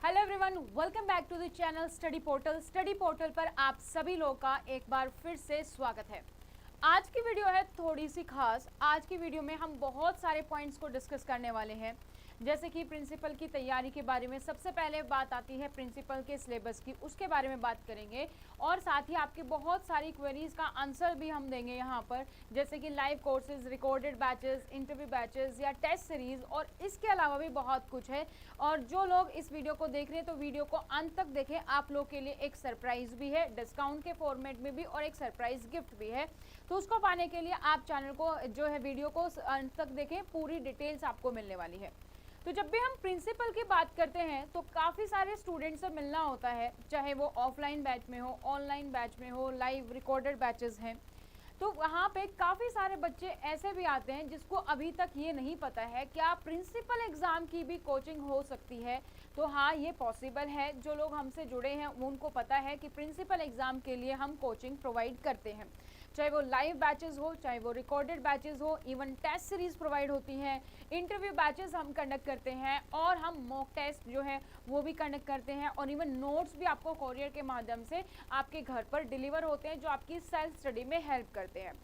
Hello everyone, welcome back to the channel Study Portal. Study Portal पर आप सभी लोगों का एक बार फिर से स्वागत है। आज की वीडियो है थोड़ी सी खास। आज की वीडियो में हम बहुत सारे पॉइंट्स को डिस्कस करने वाले हैं, जैसे कि प्रिंसिपल की तैयारी के बारे में। सबसे पहले बात आती है प्रिंसिपल के सिलेबस की, उसके बारे में बात करेंगे और साथ ही आपके बहुत सारी क्वेरीज का आंसर भी हम देंगे यहाँ पर, जैसे कि live courses, recorded batches, interview batches या टेस्ट सीरीज, और इसके अलावा भी बहुत कुछ है। और जो लोग इस वीडियो को देख रहे हैं तो वीडियो को अंत तक देखें, आप लोग के लिए एक सरप्राइज भी है डिस्काउंट के फॉर्मेट में भी, और एक सरप्राइज गिफ्ट भी है। तो उसको पाने के लिए आप चैनल को जो है वीडियो को अंत तक देखें, पूरी डिटेल्स आपको मिलने वाली है। तो जब भी हम प्रिंसिपल की बात करते हैं तो काफ़ी सारे स्टूडेंट्स से मिलना होता है, चाहे वो ऑफलाइन बैच में हो, ऑनलाइन बैच में हो, लाइव रिकॉर्डेड बैचेस हैं। तो वहाँ पे काफ़ी सारे बच्चे ऐसे भी आते हैं जिसको अभी तक ये नहीं पता है क्या प्रिंसिपल एग्ज़ाम की भी कोचिंग हो सकती है। तो हाँ, ये पॉसिबल है। जो लोग हमसे जुड़े हैं उनको पता है कि प्रिंसिपल एग्ज़ाम के लिए हम कोचिंग प्रोवाइड करते हैं, चाहे वो लाइव बैचेस हो, चाहे वो रिकॉर्डेड बैचेस हो, इवन टेस्ट सीरीज प्रोवाइड होती हैं, इंटरव्यू बैचेस हम कंडक्ट करते हैं, और हम मॉक टेस्ट जो है वो भी कंडक्ट करते हैं, और इवन नोट्स भी आपको कोरियर के माध्यम से आपके घर पर डिलीवर होते हैं, जो आपकी सेल्फ स्टडी में हेल्प करते हैं।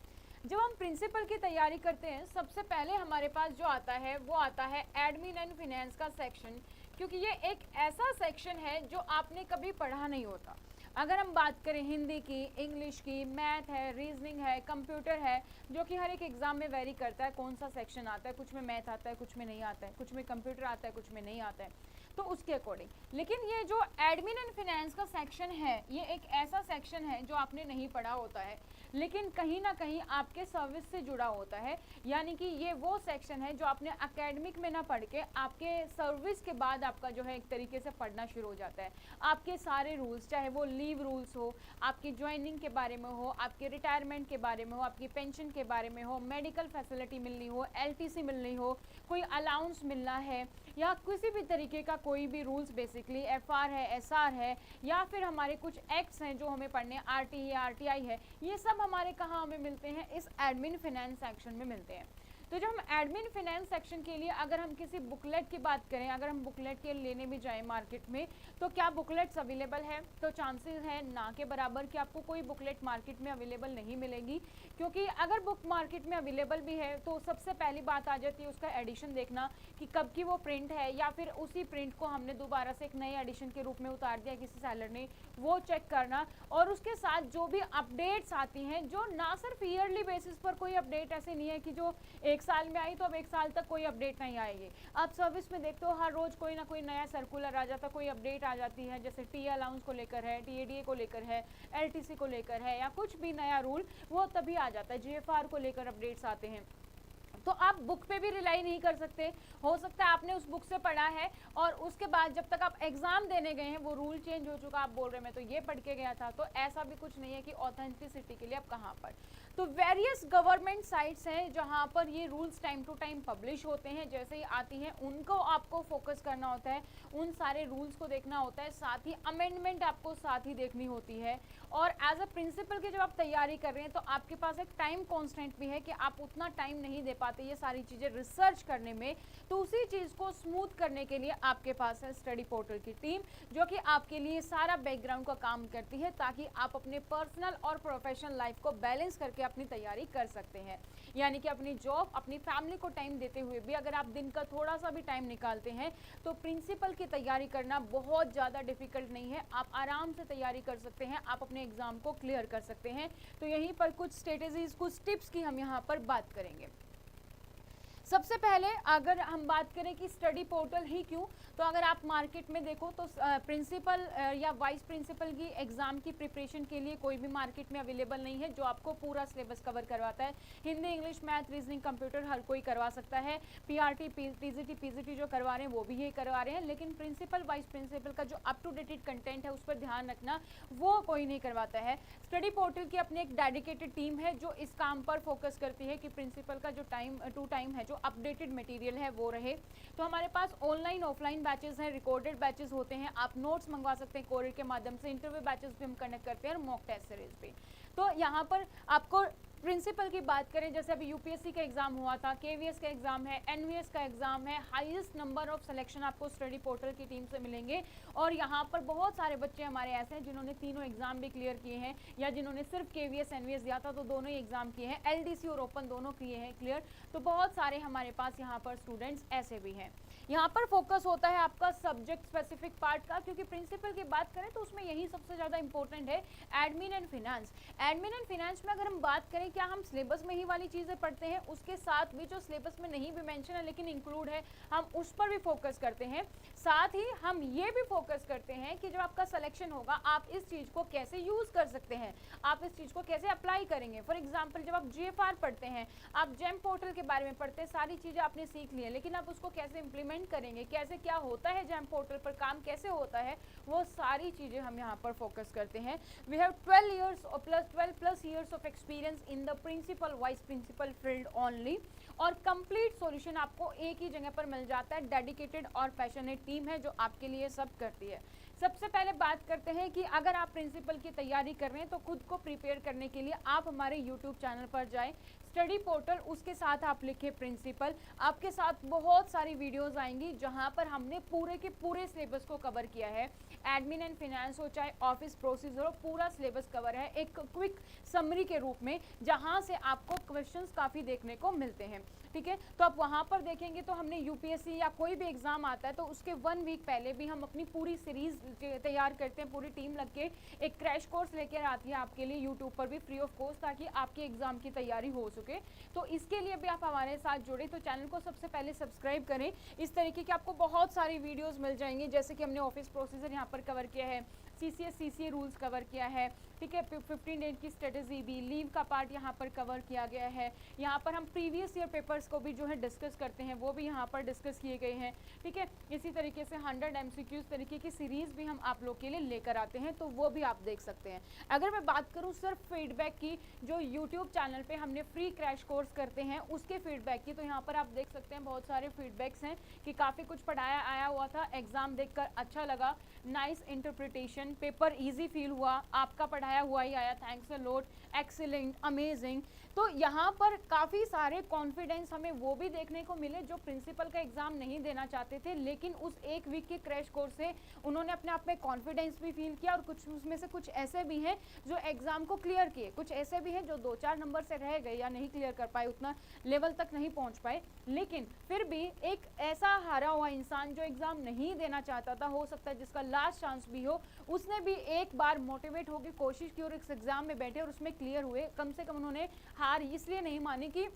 जब हम प्रिंसिपल की तैयारी करते हैं, सबसे पहले हमारे पास जो आता है वो आता है एडमिन एंड फिनेंस का सेक्शन, क्योंकि ये एक ऐसा सेक्शन है जो आपने कभी पढ़ा नहीं होता। अगर हम बात करें हिंदी की, इंग्लिश की, मैथ है, रीजनिंग है, कंप्यूटर है, जो कि हर एक एग्जाम में वेरी करता है कौन सा सेक्शन आता है। कुछ में मैथ आता है, कुछ में नहीं आता है, कुछ में कंप्यूटर आता है, कुछ में नहीं आता है, तो उसके अकॉर्डिंग। लेकिन ये जो एडमिन एंड फिनेंस का सेक्शन है, ये एक ऐसा सेक्शन है जो आपने नहीं पढ़ा होता है, लेकिन कहीं ना कहीं आपके सर्विस से जुड़ा होता है। यानी कि ये वो सेक्शन है जो आपने एकेडमिक में ना पढ़ के आपके सर्विस के बाद आपका जो है एक तरीके से पढ़ना शुरू हो जाता है। आपके सारे रूल्स, चाहे वो लीव रूल्स हो, आपकी ज्वाइनिंग के बारे में हो, आपके रिटायरमेंट के बारे में हो, आपकी पेंशन के बारे में हो, मेडिकल फैसिलिटी मिलनी हो, एलटीसी मिलनी हो, कोई अलाउंस मिलना है, या किसी भी तरीके का कोई भी रूल्स, बेसिकली एफआर है, एसआर है, या फिर हमारे कुछ एक्ट्स हैं जो हमें पढ़ने, आरटी है, आरटीआई है, ये सब हमारे कहाँ हमें मिलते हैं, इस एडमिन फिनेंस सेक्शन में मिलते हैं। तो जब हम एडमिन फिनेंस सेक्शन के लिए अगर हम किसी बुकलेट की बात करें, अगर हम बुकलेट के लेने भी जाएं मार्केट में, तो क्या बुकलेट्स अवेलेबल है? तो चांसेस है ना के बराबर कि आपको कोई बुकलेट मार्केट में अवेलेबल नहीं मिलेगी। क्योंकि अगर बुक मार्केट में अवेलेबल भी है तो सबसे पहली बात आ जाती है उसका एडिशन देखना कि कब की वो प्रिंट है, या फिर उसी प्रिंट को हमने दोबारा से एक नए एडिशन के रूप में उतार दिया किसी सेलर ने, वो चेक करना। और उसके साथ जो भी अपडेट्स आती हैं, जो ना सिर्फ ईयरली बेसिस पर कोई अपडेट ऐसे नहीं है कि जो एक साल में आई तो अब एक साल तक कोई अपडेट नहीं आएगी। आप सर्विस में देखते हो हर रोज कोई ना कोई नया सर्कुलर आ जाता, कोई अपडेट आ जाती है, जैसे टी अलाउंस को लेकर है, टीएडीए को लेकर है, एलटीसी को लेकर है, या कुछ भी नया रूल वो तभी आ जाता है, जीएफआर को लेकर अपडेट्स आते हैं। तो आप बुक पे भी रिलाई नहीं कर सकते। हो सकता है आपने उस बुक से पढ़ा है और उसके बाद जब तक आप एग्जाम देने गए हैं वो रूल चेंज हो चुका, आप बोल रहे हैं मैं तो ये पढ़ के गया था। तो ऐसा भी कुछ नहीं है कि ऑथेंटिसिटी के लिए आप कहाँ पर। तो वेरियस गवर्नमेंट साइट्स हैं जहाँ पर ये rules time to time publish होते हैं, जैसे ही आती हैं उनको आपको फोकस करना होता है, उन सारे रूल्स को देखना होता है, साथ ही अमेंडमेंट आपको साथ ही देखनी होती है। और एज अ प्रिंसिपल की जब आप तैयारी कर रहे हैं तो आपके पास एक टाइम कॉन्स्टेंट भी है कि आप उतना टाइम नहीं दे पाते ये सारी चीज़ें रिसर्च करने में। तो उसी चीज़ को स्मूथ करने के लिए आपके पास है स्टडी पोर्टल की टीम, जो कि आपके लिए सारा बैकग्राउंड का काम करती है, ताकि आप अपने पर्सनल और प्रोफेशनल लाइफ को बैलेंस करके अपनी तैयारी कर सकते हैं। यानी कि अपनी जॉब, अपनी फैमिली को टाइम देते हुए भी अगर आप दिन का थोड़ा सा भी टाइम निकालते हैं तो प्रिंसिपल की तैयारी करना बहुत ज़्यादा डिफिकल्ट नहीं है। आप आराम से तैयारी कर सकते हैं, आप अपने एग्जाम को क्लियर कर सकते हैं। तो यहीं पर कुछ स्ट्रेटेजीज, कुछ टिप्स की हम यहाँ पर बात करेंगे। सबसे पहले अगर हम बात करें कि स्टडी पोर्टल ही क्यों, तो अगर आप मार्केट में देखो तो प्रिंसिपल या वाइस प्रिंसिपल की एग्ज़ाम की प्रिपरेशन के लिए कोई भी मार्केट में अवेलेबल नहीं है जो आपको पूरा सिलेबस कवर करवाता है। Hindi, English, math, reasoning, computer हर कोई करवा सकता है। पीआरटी, टीजीटी, पीजीटी जो करवा रहे हैं वो भी ये करवा रहे हैं, लेकिन प्रिंसिपल, वाइस प्रिंसिपल का जो अप टू डेटेड कंटेंट है उस पर ध्यान रखना, वो कोई नहीं करवाता है। स्टडी पोर्टल की अपनी एक डेडिकेटेड टीम है जो इस काम पर फोकस करती है कि प्रिंसिपल का जो टाइम टू टाइम है, जो अपडेटेड मटेरियल है वो रहे। तो हमारे पास ऑनलाइन, ऑफलाइन बैचेस हैं, रिकॉर्डेड बैचेस होते हैं, आप नोट्स मंगवा सकते हैं कोरियर के माध्यम से, इंटरव्यू बैचेस भी हम कंडक्ट करते हैं, और मॉक टेस्ट सीरीज भी। तो यहाँ पर आपको प्रिंसिपल की बात करें, जैसे अभी यूपीएससी का एग्जाम हुआ था, केवीएस का एग्जाम है, एनवीएस का एग्जाम है, हाईएस्ट नंबर ऑफ सिलेक्शन आपको स्टडी पोर्टल की टीम से मिलेंगे। और यहाँ पर बहुत सारे बच्चे हमारे ऐसे हैं जिन्होंने तीनों एग्जाम भी क्लियर किए हैं, या जिन्होंने सिर्फ केवीएस एनवीएस दिया था तो दोनों ही एग्जाम किए हैं, एलडीसी और ओपन दोनों किए हैं क्लियर। तो बहुत सारे हमारे पास यहाँ पर स्टूडेंट्स ऐसे भी हैं। यहाँ पर फोकस होता है आपका सब्जेक्ट स्पेसिफिक पार्ट का, क्योंकि प्रिंसिपल की बात करें तो उसमें यही सबसे ज़्यादा इंपॉर्टेंट है, admin and finance. Admin and finance में अगर हम बात करें, क्या हम सिलेबस में ही वाली चीज़ें पढ़ते हैं, उसके साथ भी जो सिलेबस में नहीं भी मेंशन है लेकिन इंक्लूड है, हम उस पर भी फोकस करते हैं। साथ ही हम ये भी फोकस करते हैं कि जब आपका सिलेक्शन होगा आप इस चीज़ को कैसे यूज़ कर सकते हैं, आप इस चीज़ को कैसे अप्लाई करेंगे। फॉर एग्जाम्पल, जब आप जीएफआर पढ़ते हैं, आप जेम पोर्टल के बारे में पढ़ते हैं, सारी चीज़ें आपने सीख ली है, लेकिन आप उसको कैसे इंप्लीमेंट करेंगे, कैसे क्या होता है जेम पोर्टल पर, काम कैसे होता है, वो सारी चीज़ें हम यहाँ पर फोकस करते हैं। We have 12 years or plus 12+ years of experience in the principal vice principal field only, और कंप्लीट सॉल्यूशन आपको एक ही जगह पर मिल जाता है। डेडिकेटेड और पैशनेट टीम है जो आपके लिए सब करती है। सबसे पहले बात करते हैं कि अगर आप प्रिंसिपल की तैयारी कर रहे हैं तो खुद को प्रिपेयर करने के लिए आप हमारे यूट्यूब चैनल पर जाएं, स्टडी पोर्टल, उसके साथ आप लिखें प्रिंसिपल, आपके साथ बहुत सारी वीडियोस आएंगी जहां पर हमने पूरे के पूरे सिलेबस को कवर किया है। एडमिन एंड फिनेंस हो चाहे ऑफिस प्रोसीजर हो, पूरा सिलेबस कवर है एक क्विक समरी के रूप में, जहां से आपको क्वेश्चंस काफ़ी देखने को मिलते हैं। ठीक है, तो आप वहां पर देखेंगे तो हमने यूपीएससी या कोई भी एग्जाम आता है तो उसके 1 वीक पहले भी हम अपनी पूरी सीरीज तैयार करते हैं, पूरी टीम लग के एक क्रैश कोर्स लेकर आती है आपके लिए यूट्यूब पर भी फ्री ऑफ कॉस्ट, ताकि आपके एग्जाम की तैयारी हो सके। तो इसके लिए भी आप हमारे साथ जुड़े, तो चैनल को सबसे पहले सब्सक्राइब करें। इस तरीके की आपको बहुत सारी वीडियोस मिल जाएंगी, जैसे कि हमने ऑफिस प्रोसीजर यहाँ पर कवर किया है, सीसीए रूल्स कवर किया है, ठीक है, 15 डेज की स्ट्रेटेजी भी, लीव का पार्ट यहाँ पर कवर किया गया है। यहाँ पर हम प्रीवियस ईयर पेपर्स को भी जो है डिस्कस करते हैं, वो भी यहाँ पर डिस्कस किए गए हैं। ठीक है, इसी तरीके से 100 MCQs तरीके की सीरीज भी हम आप लोग के लिए लेकर आते हैं, तो वो भी आप देख सकते हैं। अगर मैं बात करूँ सिर्फ फीडबैक की, जो यूट्यूब चैनल पे हमने फ्री क्रैश कोर्स करते हैं उसके फीडबैक की, तो यहाँ पर आप देख सकते हैं बहुत सारे फीडबैक्स हैं कि काफ़ी कुछ पढ़ाया आया हुआ था, एग्जाम देखकर अच्छा लगा, nice interpretation, paper easy feel हुआ, आपका पढ़ाया हुआ ही आया, thanks a lot, excellent, amazing. तो यहाँ पर काफ़ी सारे कॉन्फिडेंस हमें वो भी देखने को मिले जो प्रिंसिपल का एग्जाम नहीं देना चाहते थे, लेकिन उस 1 वीक के क्रैश कोर्स से उन्होंने अपने आप में कॉन्फिडेंस भी फील किया। और कुछ उसमें से कुछ ऐसे भी हैं जो एग्जाम को क्लियर किए, कुछ ऐसे भी हैं जो 2-4 नंबर से रह गए या नहीं क्लियर कर पाए, उतना लेवल तक नहीं पहुँच पाए, लेकिन फिर भी एक ऐसा हारा हुआ इंसान जो एग्जाम नहीं देना चाहता था, हो सकता है जिसका लास्ट चांस भी हो, उसने भी एक बार मोटिवेट होकर कोशिश की और इस एग्जाम में बैठे और उसमें क्लियर हुए। कम से कम उन्होंने हार इसलिए नहीं मानी कि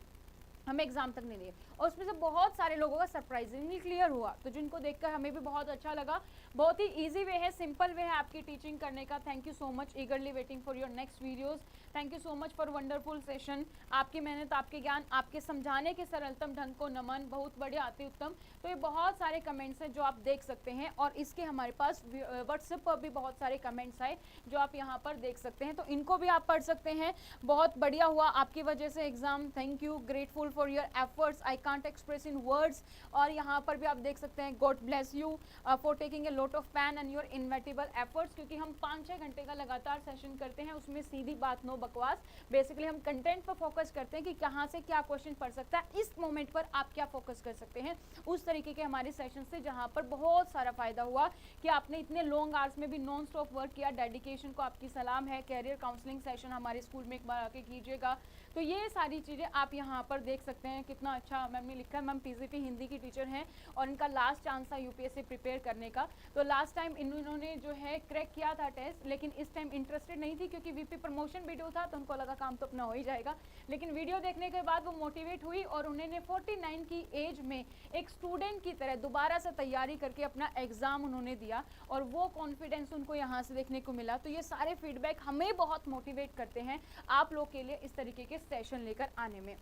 हमें एग्जाम तक नहीं दिए, और उसमें से बहुत सारे लोगों का सरप्राइजिंगली क्लियर हुआ, तो जिनको देखकर हमें भी बहुत अच्छा लगा। बहुत ही इजी वे है, सिंपल वे है आपकी टीचिंग करने का। Thank you so much, ईगरली waiting for your next videos. Thank you so much for wonderful session. आपकी मेहनत, आपके ज्ञान, आपके समझाने के सरलतम ढंग को नमन, बहुत बढ़िया, अति उत्तम। तो ये बहुत सारे कमेंट्स हैं जो आप देख सकते हैं, और इसके हमारे पास व्हाट्सएप पर भी बहुत सारे कमेंट्स आए जो आप यहाँ पर देख सकते हैं, तो इनको भी आप पढ़ सकते हैं। बहुत बढ़िया हुआ आपकी वजह से exam, thank you, grateful for your efforts, I can't express in words. और यहाँ पर भी आप देख सकते हैं, God bless you for taking a lot of pain and your inevitable efforts, क्योंकि हम 5-6 घंटे का लगातार सेशन करते हैं, उसमें सीधी बात, नो बकवास। बेसिकली हम कंटेंट पर फोकस करते हैं कि कहाँ से क्या क्वेश्चन पढ़ सकता है, इस मोमेंट पर आप क्या फोकस कर सकते हैं, उस तरीके के हमारे सेशन से, जहाँ पर बहुत सारा फायदा हुआ कि आपने इतने लॉन्ग आवर्स में भी नॉन स्टॉप वर्क किया। डेडिकेशन को आपकी सलाम है। कैरियर काउंसलिंग सेशन हमारे स्कूल में एक बार आके कीजिएगा। तो ये सारी चीज़ें आप यहाँ पर देख सकते हैं। कितना अच्छा मैम ने लिखा है, मैम पीजीटी हिंदी की टीचर हैं और इनका लास्ट चांस था यूपीएससी प्रिपेयर करने का। तो लास्ट टाइम इन्होंने जो है क्रैक किया था टेस्ट, लेकिन इस टाइम इंटरेस्टेड नहीं थी क्योंकि वीपी प्रमोशन वीडियो था, तो उनको लगा काम तो अपना हो ही जाएगा। लेकिन वीडियो देखने के बाद वो मोटिवेट हुई और उन्होंने 49 की एज में एक स्टूडेंट की तरह दोबारा से तैयारी करके अपना एग्जाम उन्होंने दिया, और वो कॉन्फिडेंस उनको यहाँ से देखने को मिला। तो ये सारे फीडबैक हमें बहुत मोटिवेट करते हैं आप लोग के लिए इस तरीके के सेशन लेकर आने में।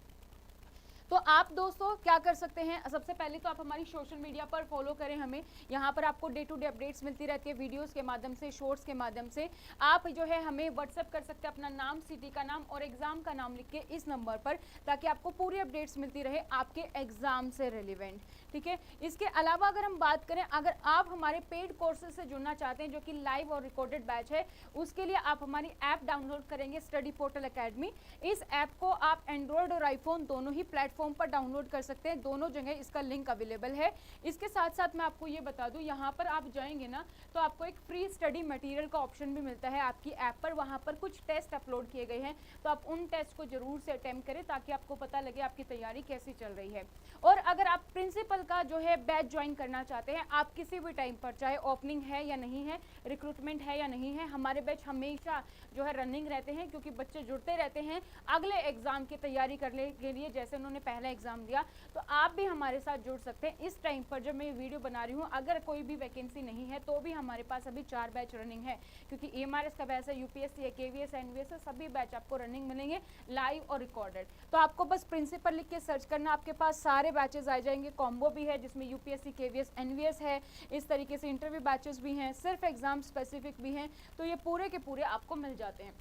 तो आप दोस्तों क्या कर सकते हैं, सबसे पहले तो आप हमारी सोशल मीडिया पर फॉलो करें हमें। यहाँ पर आपको डे टू डे अपडेट्स मिलती रहती है, वीडियोस के माध्यम से, शॉर्ट्स के माध्यम से। आप जो है हमें व्हाट्सअप कर सकते हैं अपना नाम, सिटी का नाम और एग्जाम का नाम लिख के इस नंबर पर, ताकि आपको पूरी अपडेट्स मिलती रहे आपके एग्जाम से रिलेवेंट, ठीक है। इसके अलावा अगर हम बात करें, अगर आप हमारे पेड कोर्सेज से जुड़ना चाहते हैं जो कि लाइव और रिकॉर्डेड बैच है, उसके लिए आप हमारी ऐप डाउनलोड करेंगे स्टडी पोर्टल एकेडमी। इस ऐप को आप एंड्रॉयड और आईफोन दोनों ही प्लेटफॉर्म पर डाउनलोड कर सकते हैं, दोनों जगह इसका लिंक अवेलेबल है। इसके साथ साथ मैं आपको ये बता दूं, यहाँ पर आप जाएंगे ना तो आपको एक फ्री स्टडी मटेरियल का ऑप्शन भी मिलता है आपकी ऐप पर। वहाँ पर कुछ टेस्ट अपलोड किए गए हैं, तो आप उन टेस्ट को जरूर से अटेम्प्ट करें ताकि आपको पता लगे आपकी तैयारी कैसी चल रही है। और अगर आप प्रिंसिपल का जो है बैच ज्वाइन करना चाहते हैं, आप किसी भी टाइम पर, चाहे ओपनिंग है या नहीं है, रिक्रूटमेंट है या नहीं है, हमारे बैच हमेशा जो है रनिंग रहते हैं, क्योंकि बच्चे जुड़ते रहते हैं अगले एग्जाम की तैयारी करने के लिए। जैसे उन्होंने पहला एग्जाम दिया, तो आप भी हमारे साथ जुड़ सकते हैं। इस टाइम पर जब मैं वीडियो बना रही हूँ, अगर कोई भी वैकेंसी नहीं है तो भी हमारे पास अभी 4 बैच रनिंग है, क्योंकि EMRS का बैच है, UPSC है, KVS, NVS है, सभी बैच आपको रनिंग मिलेंगे लाइव और रिकॉर्डेड। तो आपको बस प्रिंसिपल लिख के सर्च करना, आपके पास सारे बैचेस आ जाएंगे। कॉम्बो भी है जिसमें UPSC, KVS, NVS है, इस तरीके से इंटरव्यू बैचेस भी हैं, सिर्फ एग्जाम स्पेसिफिक भी हैं। तो ये पूरे के पूरे आपको मिल जाते हैं।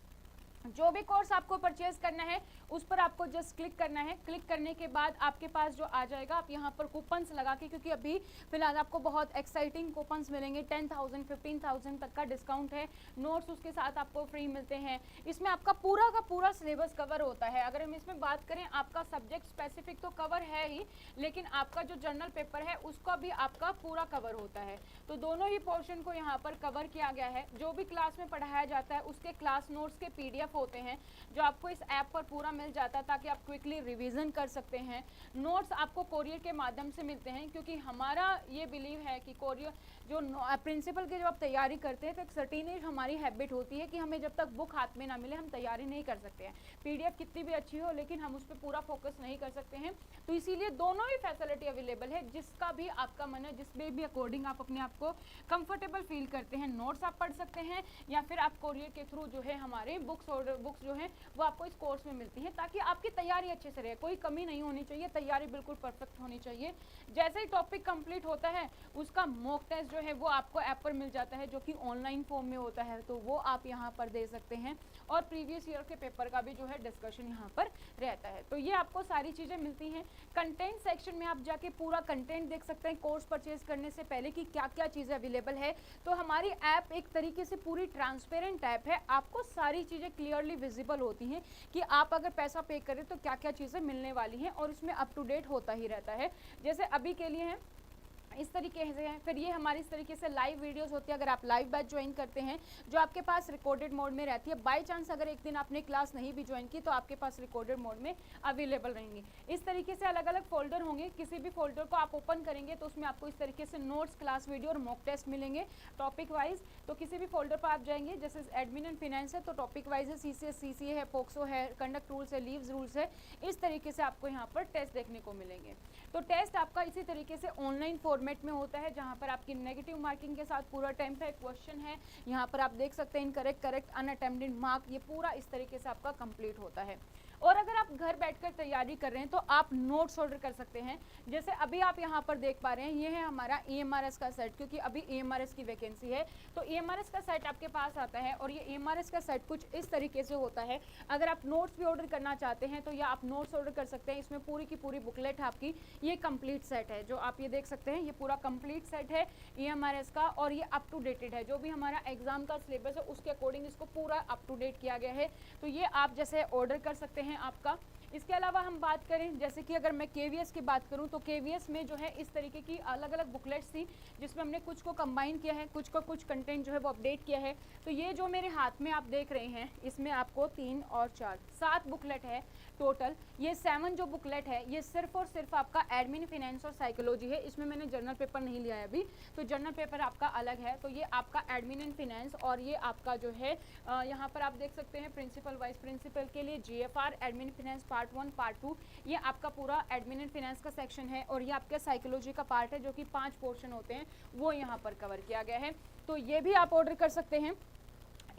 जो भी कोर्स आपको परचेज करना है उस पर आपको जस्ट क्लिक करना है। क्लिक करने के बाद आपके पास जो आ जाएगा, आप यहाँ पर कूपन्स लगा के, क्योंकि अभी फिलहाल आपको बहुत एक्साइटिंग कूपन्स मिलेंगे, 10,000 15,000 तक का डिस्काउंट है। नोट्स उसके साथ आपको फ्री मिलते हैं। इसमें आपका पूरा का पूरा सिलेबस कवर होता है। अगर हम इसमें बात करें, आपका सब्जेक्ट स्पेसिफिक तो कवर है ही, लेकिन आपका जो जर्नल पेपर है उसका भी आपका पूरा कवर होता है। तो दोनों ही पोर्शन को यहाँ पर कवर किया गया है। जो भी क्लास में पढ़ाया जाता है उसके क्लास नोट्स के PDF होते हैं, जो आपको इस ऐप पर पूरा मिल जाता है, ताकि आप क्विकली रिवीजन कर सकते हैं। नोट्स आपको कोरियर के माध्यम से मिलते हैं, क्योंकि हमारा ये बिलीव है कि कोरियर जो प्रिंसिपल की जब आप तैयारी करते हैं तो एक सर्टेन हमारी हैबिट होती है कि हमें जब तक बुक हाथ में ना मिले हम तैयारी नहीं कर सकते हैं। PDF कितनी भी अच्छी हो, लेकिन हम उस पर पूरा फोकस नहीं कर सकते हैं। तो इसीलिए दोनों ही फैसिलिटी अवेलेबल है, जिसका भी आपका मन है, जिसमें भी अकॉर्डिंग आप अपने आप को कंफर्टेबल फील करते हैं। नोट्स आप पढ़ सकते हैं, या फिर आप कोरियर के थ्रू जो है हमारे बुक्स जो है वो आपको इस कोर्स में मिलती है, ताकि आपकी तैयारी अच्छे से रहे, कोई कमी नहीं होनी चाहिए, तैयारी बिल्कुल परफेक्ट होनी चाहिए। जैसे ही टॉपिक कंप्लीट होता है, उसका मॉक टेस्ट जो है वो आपको ऐप पर मिल जाता है, जो कि ऑनलाइन फॉर्म में होता है, तो वो आप यहाँ पर दे सकते हैं। और प्रीवियस ईयर के पेपर का भी जो है डिस्कशन यहाँ पर रहता है। तो ये आपको सारी चीज़ें मिलती हैं। कंटेंट सेक्शन में आप जाके पूरा कंटेंट देख सकते हैं, कोर्स परचेज करने से पहले कि क्या क्या चीज़ें अवेलेबल है। तो हमारी ऐप एक तरीके से पूरी ट्रांसपेरेंट ऐप है, आपको सारी चीज़ें क्लियरली विजिबल होती हैं कि आप अगर पैसा पे करें तो क्या क्या चीज़ें मिलने वाली हैं, और उसमें अप टू डेट होता ही रहता है। जैसे अभी के लिए है इस तरीके से है। फिर ये हमारी इस तरीके से लाइव वीडियोस होती है। अगर आप लाइव बैच ज्वाइन करते हैं जो आपके पास रिकॉर्डेड मोड में रहती है, बाय चांस अगर एक दिन आपने क्लास नहीं भी ज्वाइन की तो आपके पास रिकॉर्डेड मोड में अवेलेबल रहेंगी। इस तरीके से अलग अलग फोल्डर होंगे, किसी भी फोल्डर को आप ओपन करेंगे तो उसमें आपको इस तरीके से नोट्स, क्लास वीडियो और मॉक टेस्ट मिलेंगे टॉपिक वाइज। तो किसी भी फोल्डर पर आप जाएंगे, जैसे एडमिन एंड फाइनेंस है तो टॉपिक वाइज है, CCS CCA है, पोक्सो है, कंडक्ट रूल्स है, लीव्स रूल्स है। इस तरीके से आपको यहाँ पर टेस्ट देखने को मिलेंगे। तो टेस्ट आपका इसी तरीके से ऑनलाइन फॉर्मेट में होता है, जहाँ पर आपकी नेगेटिव मार्किंग के साथ पूरा अटेम्प्ट है, क्वेश्चन है, यहाँ पर आप देख सकते हैं इनकरेक्ट, करेक्ट, अनअटेम्प्टेड मार्क, ये पूरा इस तरीके से आपका कंप्लीट होता है। और अगर आप घर बैठकर तैयारी कर रहे हैं तो आप नोट्स ऑर्डर कर सकते हैं। जैसे अभी आप यहाँ पर देख पा रहे हैं, ये है हमारा EMRS का सेट, क्योंकि अभी EMRS की वैकेंसी है तो EMRS का सेट आपके पास आता है। और ये EMRS का सेट कुछ इस तरीके से होता है। अगर आप नोट्स भी ऑर्डर करना चाहते हैं तो या आप नोट्स ऑर्डर कर सकते हैं। इसमें पूरी की पूरी बुकलेट है आपकी, ये कंप्लीट सेट है जो आप ये देख सकते हैं, ये पूरा कंप्लीट सेट है EMRS का, और ये अप टू डेटेड है। जो भी हमारा एग्जाम का सिलेबस है उसके अकॉर्डिंग इसको पूरा अप टू डेट किया गया है। तो ये आप जैसे ऑर्डर कर सकते हैं आपका। इसके अलावा हम बात करें, जैसे कि अगर मैं KVS की बात करूं तो KVS में जो है इस तरीके की अलग अलग बुकलेट्स थी, जिसमें हमने कुछ को कंबाइन किया है, कुछ को कुछ कंटेंट जो है वो अपडेट किया है। तो ये जो मेरे हाथ में आप देख रहे हैं, इसमें आपको 3 और 4 7 बुकलेट है टोटल। ये 7 जो बुकलेट है ये सिर्फ और सिर्फ आपका एडमिन, फाइनेंस और साइकोलॉजी है। इसमें मैंने जर्नल पेपर नहीं लिया है अभी, तो जर्नल पेपर आपका अलग है। तो ये आपका एडमिन एंड फाइनेंस, और ये आपका जो है यहाँ पर आप देख सकते हैं प्रिंसिपल, वाइस प्रिंसिपल के लिए GFR, admin finance part 1 part 2, ये आपका पूरा एडमिन एंड फाइनेंस का सेक्शन है। और ये आपके साइकोलॉजी का पार्ट है, जो कि 5 पोर्शन होते हैं, वो यहाँ पर कवर किया गया है। तो ये भी आप ऑर्डर कर सकते हैं।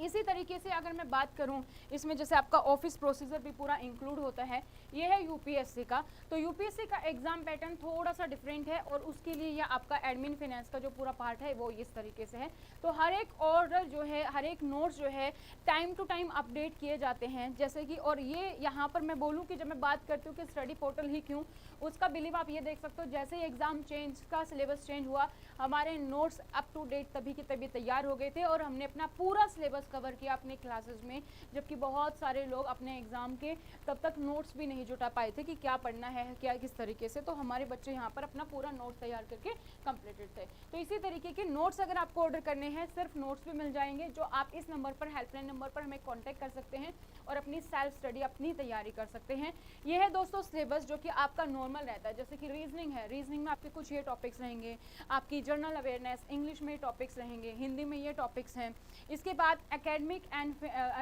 इसी तरीके से अगर मैं बात करूं, इसमें जैसे आपका ऑफिस प्रोसीजर भी पूरा इंक्लूड होता है। ये है यूपीएससी का। तो यूपीएससी का एग्जाम पैटर्न थोड़ा सा डिफरेंट है और उसके लिए यह आपका एडमिन फाइनेंस का जो पूरा पार्ट है वो इस तरीके से है। तो हर एक ऑर्डर जो है, हर एक नोट्स जो है टाइम टू टाइम अपडेट किए जाते हैं। जैसे कि और ये यहाँ पर मैं बोलूँ कि जब मैं बात करती हूँ कि स्टडी पोर्टल ही क्यों, उसका बिलीव आप ये देख सकते हो, जैसे ही एग्जाम चेंज का सिलेबस चेंज हुआ, हमारे नोट्स अप टू डेट तभी के तभी तैयार हो गए थे और हमने अपना पूरा सिलेबस कवर किया अपने क्लासेस में। जबकि बहुत सारे लोग अपने एग्जाम के तब तक नोट्स भी नहीं जुटा पाए थे कि क्या पढ़ना है, क्या किस तरीके से। तो हमारे बच्चे यहाँ पर अपना पूरा नोट तैयार करके कंप्लीटेड थे। तो इसी तरीके के नोट्स अगर आपको ऑर्डर करने हैं, सिर्फ नोट्स भी मिल जाएंगे, जो आप इस नंबर पर, हेल्पलाइन नंबर पर हमें कॉन्टैक्ट कर सकते हैं और अपनी सेल्फ स्टडी, अपनी तैयारी कर सकते हैं। ये है दोस्तों सिलेबस जो कि आपका नॉर्मल रहता है। जैसे कि रीजनिंग है, रीजनिंग में आपके कुछ ये टॉपिक्स रहेंगे, आपकी जनरल अवेयरनेस, इंग्लिश में टॉपिक्स रहेंगे, हिंदी में ये टॉपिक्स हैं। इसके बाद एकेडमिक एंड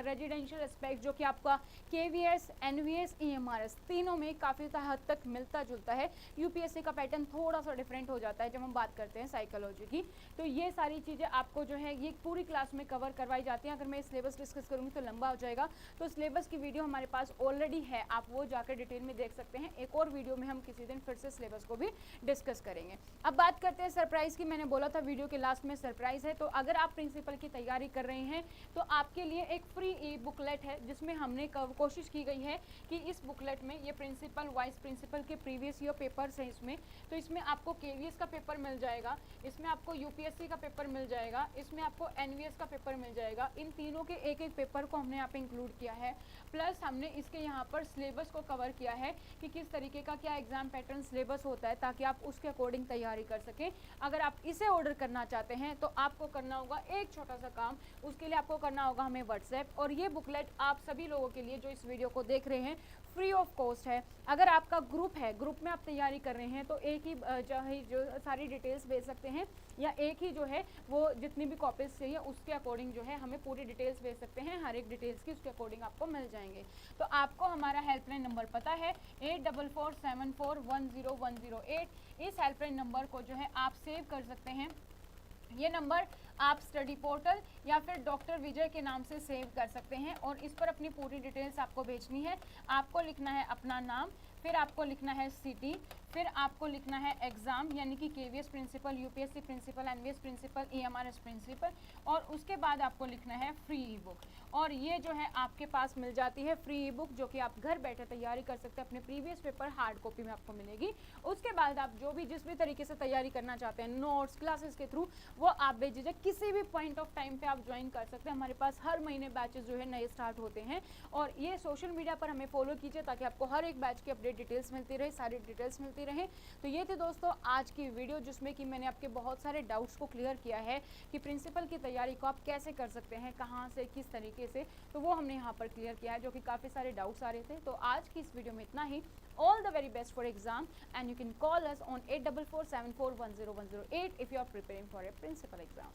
रेजिडेंशियल एस्पेक्ट जो कि आपका केवीएस, एनवीएस, ईएमआरएस तीनों में काफ़ी हद तक मिलता जुलता है। यूपीएससी का पैटर्न थोड़ा सा डिफरेंट हो जाता है जब हम बात करते हैं साइकोलॉजी की। तो ये सारी चीज़ें आपको जो है ये पूरी क्लास में कवर करवाई जाती हैं। अगर मैं सिलेबस डिस्कस करूँगी तो लंबा हो जाएगा, तो सिलेबस की वीडियो हमारे पास ऑलरेडी है, आप वो जाकर डिटेल में देख सकते हैं। एक और वीडियो में हम किसी दिन फिर से सिलेबस को भी डिस्कस करेंगे। अब बात करते हैं सरप्राइज की। मैंने बोला था वीडियो के लास्ट में सरप्राइज है। तो अगर आप प्रिंसिपल की तैयारी कर रहे हैं तो आपके लिए एक फ्री ई बुकलेट है, जिसमें हमने कोशिश की गई है कि इस बुकलेट में ये प्रिंसिपल, वाइस प्रिंसिपल के प्रीवियस ईयर पेपर्स हैं इसमें। तो इसमें आपको केवीएस का पेपर मिल जाएगा, इसमें आपको यूपीएससी का पेपर मिल जाएगा, इसमें आपको एनवीएस का पेपर मिल जाएगा। इन तीनों के एक एक पेपर को हमने यहाँ पे इंक्लूड किया है। प्लस हमने इसके यहाँ पर सिलेबस को कवर किया है कि किस तरीके का क्या एग्जाम पैटर्न सिलेबस होता है, ताकि आप उसके अकॉर्डिंग तैयारी कर सकें। अगर आप इसे ऑर्डर करना चाहते हैं तो आपको करना होगा एक छोटा सा काम। उसके लिए आपको करना होगा हमें व्हाट्सएप, और ये बुकलेट आप सभी लोगों के लिए जो इस वीडियो को देख रहे हैं फ्री ऑफ कॉस्ट है। अगर आपका ग्रुप है, ग्रुप में आप तैयारी कर रहे हैं, तो एक ही जो सारी डिटेल्स भेज सकते हैं, या एक ही जो है वो जितनी भी कॉपीज चाहिए उसके अकॉर्डिंग जो है हमें पूरी डिटेल्स भेज सकते हैं। हर एक डिटेल्स की उसके अकॉर्डिंग आपको मिल जाएंगे। तो आपको हमारा हेल्पलाइन नंबर पता है 8447410108। इस हेल्पलाइन नंबर को जो है आप सेव कर सकते हैं। ये नंबर आप स्टडी पोर्टल या फिर डॉक्टर विजय के नाम से सेव कर सकते हैं और इस पर अपनी पूरी डिटेल्स आपको भेजनी है। आपको लिखना है अपना नाम, फिर आपको लिखना है सिटी, फिर आपको लिखना है एग्ज़ाम यानी कि KVS principal, UPSC principal, NVS principal, EMRS principal, और उसके बाद आपको लिखना है फ्री ई बुक। और ये जो है आपके पास मिल जाती है फ्री ई बुक, जो कि आप घर बैठे तैयारी कर सकते हैं। अपने प्रीवियस पेपर हार्ड कॉपी में आपको मिलेगी। उसके बाद आप जो भी जिस भी तरीके से तैयारी करना चाहते हैं, नोट्स, क्लासेस के थ्रू, वो आप बेझिझक किसी भी पॉइंट ऑफ टाइम पे आप ज्वाइन कर सकते हैं। हमारे पास हर महीने बैचेस जो है नए स्टार्ट होते हैं, और ये सोशल मीडिया पर हमें फॉलो कीजिए ताकि आपको हर एक बैच की अपडेट डिटेल्स मिलती रहे, सारी डिटेल्स मिलती रहे। तो ये थे दोस्तों आज की वीडियो, जिसमें कि मैंने आपके बहुत सारे डाउट्स को क्लियर किया है कि प्रिंसिपल की तैयारी को आप कैसे कर सकते हैं, कहाँ से, किस तरीके से। तो वो हमने यहाँ पर क्लियर किया है, जो कि काफ़ी सारे डाउट्स आ रहे थे। तो आज की इस वीडियो में इतना ही। All the very best for exam, and you can call us on 8447410108 if you are preparing for a principal exam.